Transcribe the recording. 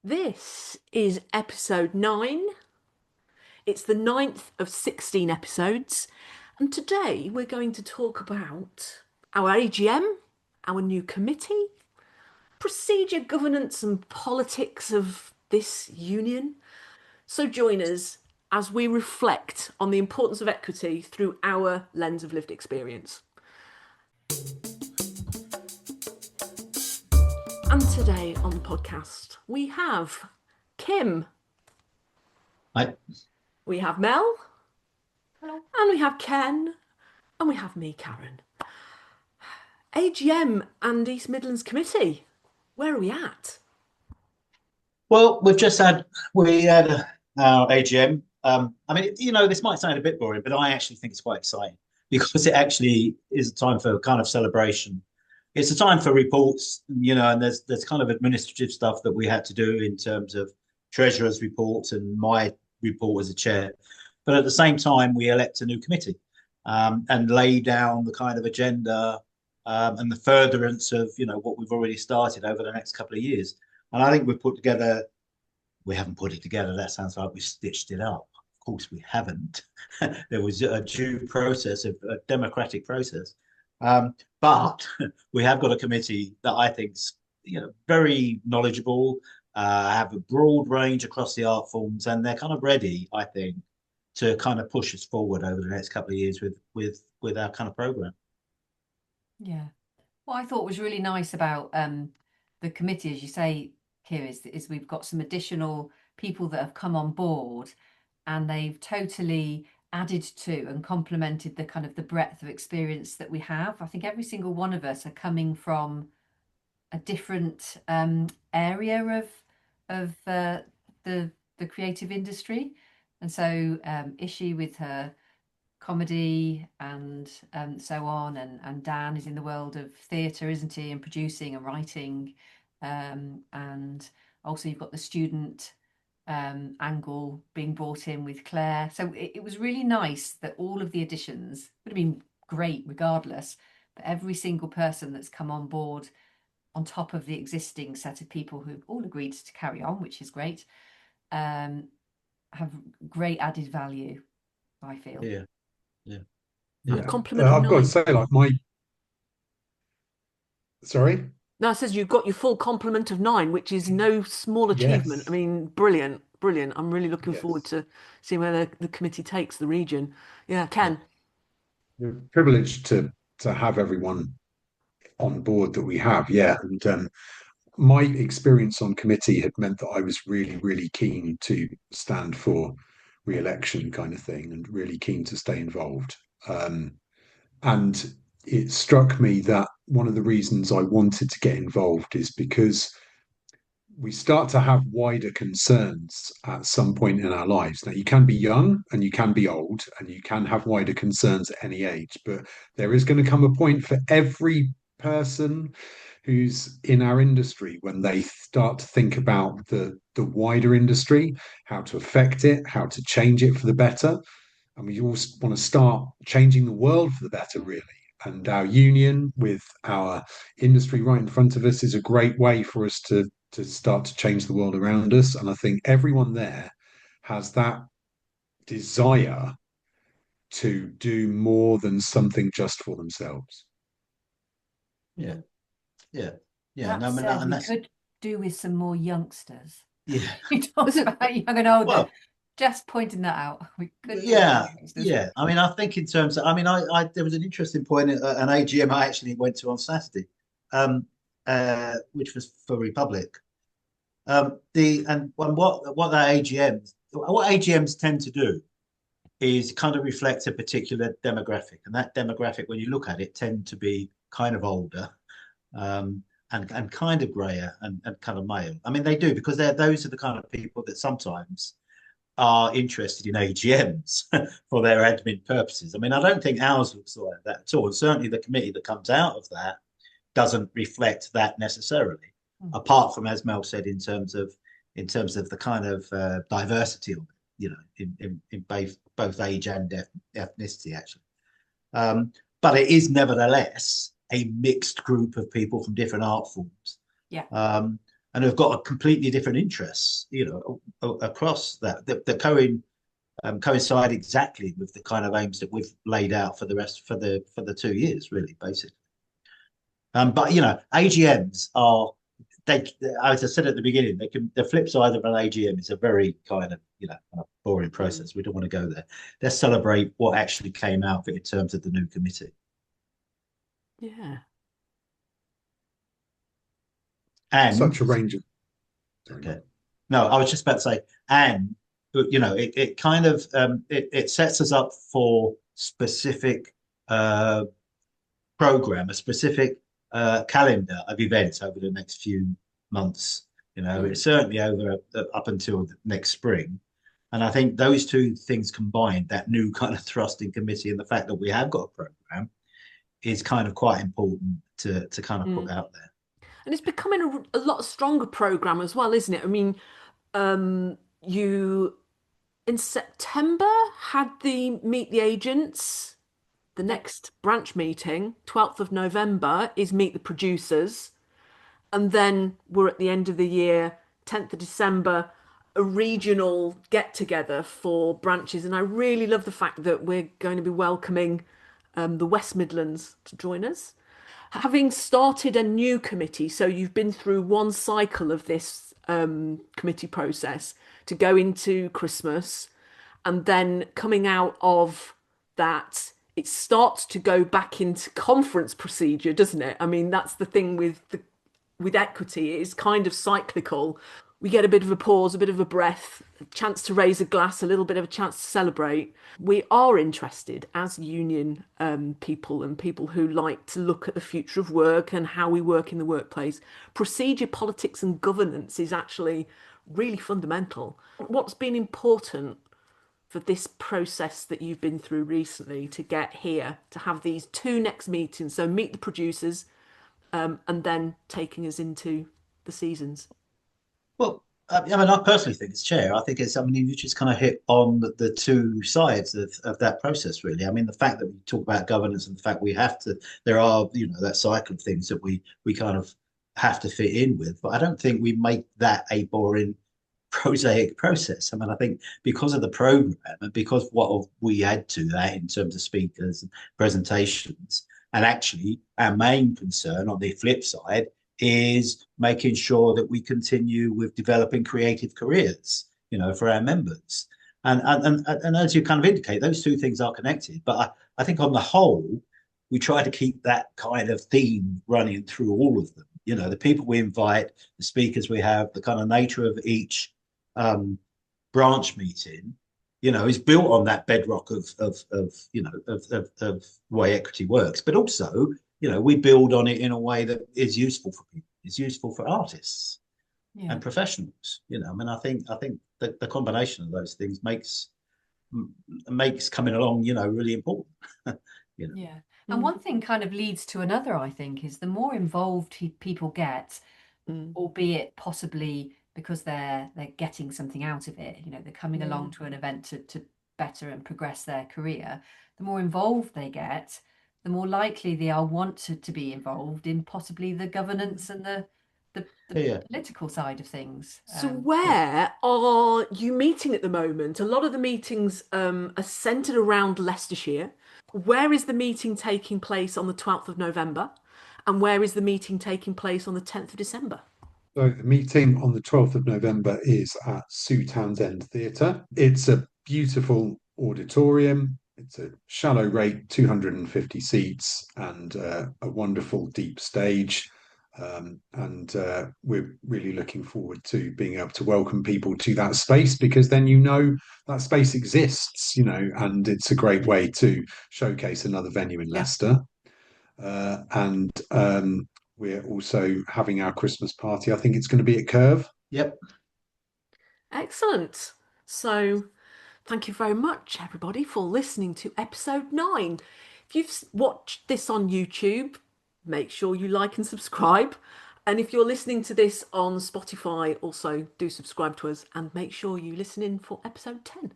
This is episode 9. It's the ninth of 16 episodes. And today we're going to talk about our AGM, our new committee, procedure, governance, and politics of this union. So join us as we reflect on the importance of equity through our lens of lived experience. And today on the podcast, we have Kim. Hi. We have Mel. Hello. And we have Ken. And we have me, Karen. AGM and East Midlands Committee. Where are we at? Well, we had our AGM. This might sound a bit boring, but I actually think it's quite exciting because it actually is a time for kind of celebration. It's a time for reports, and there's kind of administrative stuff that we had to do in terms of treasurer's reports and my report as a chair. But at the same time, we elect a new committee and lay down the kind of agenda and the furtherance of, what we've already started over the next couple of years. And I think we haven't put it together. That sounds like we stitched it up. Of course, we haven't. There was a due process, a democratic process. But we have got a committee that I think's, very knowledgeable, have a broad range across the art forms, and they're kind of ready, I think, to kind of push us forward over the next couple of years with our kind of program. Yeah. What I thought was really nice about the committee, as you say, here, is we've got some additional people that have come on board, and they've totally added to and complemented the kind of the breadth of experience that we have. I think every single one of us are coming from a different area of the creative industry, and so Ishi with her comedy and so on, and Dan is in the world of theatre, isn't he, and producing and writing, and also you've got the student angle being brought in with Claire. So it was really nice that all of the additions would have been great regardless, but every single person that's come on board on top of the existing set of people who've all agreed to carry on, which is great, have great added value, I feel. Yeah, yeah, A yeah. compliment of I've got to 9. say, sorry? No, it says you've got your full complement of 9, which is no small achievement. I Yes, mean, brilliant, brilliant. I'm really looking forward yes. to seeing where the committee takes the region. Yeah, Yeah. Ken. We're privileged to have everyone on board that we have, yeah. And my experience on committee had meant that I was really, really keen to stand for re-election kind of thing and really keen to stay involved. And it struck me that one of the reasons I wanted to get involved is because we start to have wider concerns at some point in our lives. Now, you can be young and you can be old and you can have wider concerns at any age, but there is going to come a point for every person who's in our industry when they start to think about the wider industry, how to affect it, how to change it for the better. And we all want to start changing the world for the better, really. And our union with our industry right in front of us is a great way for us to start to change the world around us. And I think everyone there has that desire to do more than something just for themselves. Yeah, yeah, yeah. That No, I mean, said, and we that's could do with some more youngsters. yeah. You talked about young and older. Well, Just pointing that out. We could do with more yeah, youngsters. yeah. I mean, I think in terms of, I there was an interesting point at an AGM I actually went to on Saturday, which was for Republic. What AGMs tend to do is kind of reflect a particular demographic, and that demographic, when you look at it, tend to be kind of older, and kind of grayer and kind of male. I mean, they do because those are the kind of people that sometimes are interested in AGMs for their admin purposes. I mean, I don't think ours looks like that at all. And certainly the committee that comes out of that doesn't reflect that necessarily, apart from, as Mel said, in terms of the kind of diversity of it, in both age and ethnicity, actually. But it is nevertheless a mixed group of people from different art forms. Yeah. and have got a completely different interests, across that coincide exactly with the kind of aims that we've laid out for the 2 years, really, basically. But AGMs are they, as I said at the beginning, the flip side of an AGM is a very kind of boring process. We don't want to go there. Let's celebrate what actually came out of it in terms of the new committee. Yeah. And Such a range of. okay, no, I was just about to say, and it kind of it sets us up for specific program, a specific calendar of events over the next few months. It's certainly over up until the next spring. And I think those two things combined, that new kind of thrusting committee and the fact that we have got a program, is kind of quite important to kind of put out there. And it's becoming a lot stronger program as well, isn't it? I mean, you in September had the Meet the Agents. The next branch meeting, 12th of November, is Meet the Producers. And then we're at the end of the year, 10th of December, a regional get together for branches. And I really love the fact that we're going to be welcoming the West Midlands to join us. Having started a new committee, so you've been through one cycle of this committee process to go into Christmas, and then coming out of that, it starts to go back into conference procedure, doesn't it? I mean, that's the thing with equity, it is kind of cyclical. We get a bit of a pause, a bit of a breath, a chance to raise a glass, a little bit of a chance to celebrate. We are interested as union people and people who like to look at the future of work and how we work in the workplace. Procedure, politics, and governance is actually really fundamental. What's been important for this process that you've been through recently to get here, to have these two next meetings, so meet the producers and then taking us into the seasons? Well, I mean, I personally think it's chair. I think it's, I mean, you just kind of hit on the two sides of that process, really. I mean, the fact that we talk about governance and the fact we have to, there are, that cycle of things that we kind of have to fit in with. But I don't think we make that a boring, prosaic process. I mean, I think because of the program and because what we add to that in terms of speakers and presentations, and actually our main concern on the flip side is making sure that we continue with developing creative careers, for our members. And as you kind of indicate, those two things are connected. But I think on the whole, we try to keep that kind of theme running through all of them. The people we invite, the speakers we have, the kind of nature of each branch meeting, is built on that bedrock of way equity works. But also, we build on it in a way that is useful for people, is useful for artists and professionals. I mean, I think the combination of those things makes coming along, really important. Yeah. And one thing kind of leads to another, I think, is the more involved people get, albeit possibly because they're getting something out of it, they're coming along to an event to better and progress their career. The more involved they get, the more likely they are want to be involved in possibly the governance and the political side of things. So where are you meeting at the moment? A lot of the meetings are centred around Leicestershire. Where is the meeting taking place on the 12th of November? And where is the meeting taking place on the 10th of December? So the meeting on the 12th of November is at Sue Townsend Theatre. It's a beautiful auditorium. It's a shallow rate, 250 seats, and a wonderful deep stage. And we're really looking forward to being able to welcome people to that space, because then that space exists, and it's a great way to showcase another venue in Leicester. And we're also having our Christmas party. I think it's going to be at Curve. Yep. Excellent. So thank you very much, everybody, for listening to episode 9. If you've watched this on YouTube, make sure you like and subscribe. And if you're listening to this on Spotify, also do subscribe to us and make sure you listen in for episode 10.